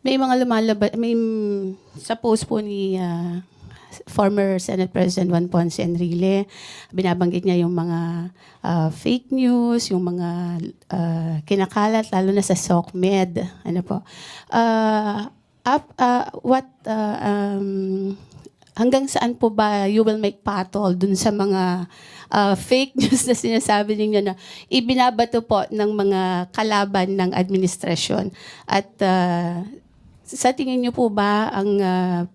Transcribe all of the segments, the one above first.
May mga sa post po ni former Senate President Juan Ponce Enrile, binabanggit niya yung mga fake news, yung mga kinakalat, lalo na sa SOCMED. Ano po? Hanggang saan po ba you will make patol dun sa mga fake news na sinasabi ninyo na ibinabato po ng mga kalaban ng administrasyon? At sa tingin niyo po ba ang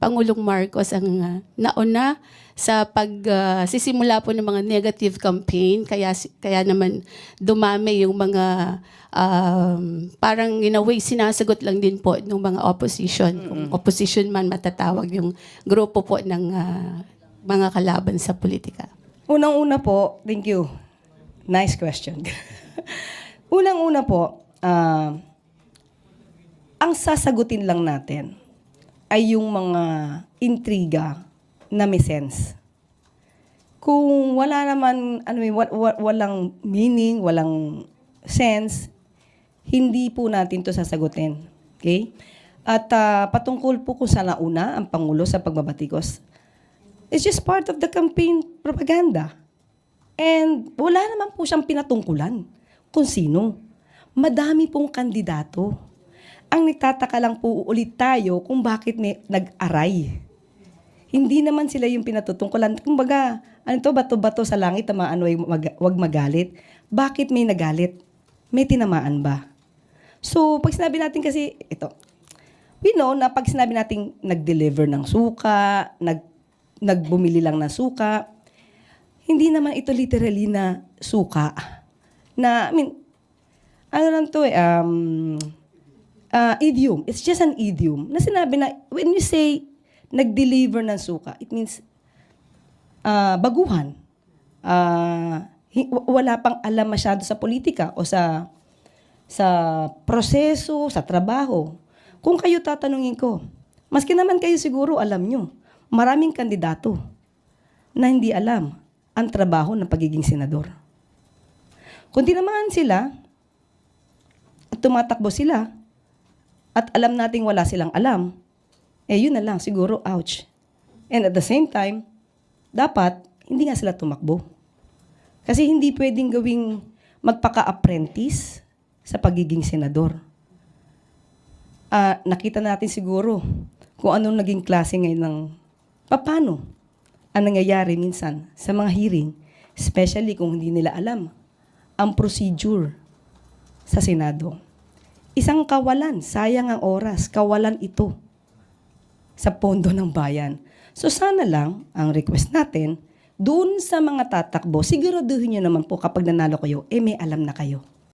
Pangulong Marcos ang nauna sa pagsisimula po ng mga negative campaign, kaya naman dumami yung mga parang in a way sinasagot lang din po ng mga opposition, kung opposition man matatawag yung grupo po ng mga kalaban sa politika? Unang-una po, thank you. Nice question. Unang-una po, ang sasagutin lang natin ay yung mga intriga na may sense. Kung wala naman, walang meaning, walang sense, hindi po natin to sasagutin. Okay? At patungkol po kung saan nauna ang Pangulo sa pagbabatikos, it's just part of the campaign propaganda. And wala naman po siyang pinatungkulan kung sino. Madami pong kandidato. Ang nagtataka lang po ulit tayo kung bakit may nag-aray. Hindi naman sila yung pinatutungkulan. Kumbaga, bato-bato sa langit, tamaan wag magalit. Bakit may nagalit? May tinamaan ba? So, pag sinabi natin kasi, ito, we know na pag sinabi natin nag-deliver ng suka, nagbumili lang ng suka, hindi naman ito literally na suka. Na, idiom. It's just an idiom. Na sinabi na, when you say nag-deliver ng suka, it means baguhan. Wala pang alam masyado sa politika o sa proseso, sa trabaho. Kung kayo tatanungin ko, maski naman kayo siguro alam nyo, maraming kandidato na hindi alam ang trabaho ng pagiging senador. Kung tinamaan sila, at tumatakbo sila, at alam nating wala silang alam, yun na lang, siguro, ouch. And at the same time, dapat, hindi nga sila tumakbo. Kasi hindi pwedeng gawing magpaka-apprentice sa pagiging senador. Nakita natin siguro kung anong naging klase ngayon ng paano ang nangyayari minsan sa mga hearing, especially kung hindi nila alam ang procedure sa Senado. Isang kawalan, sayang ang oras, kawalan ito sa pondo ng bayan. So sana lang, ang request natin, doon sa mga tatakbo, siguraduhin nyo naman po kapag nanalo kayo, may alam na kayo.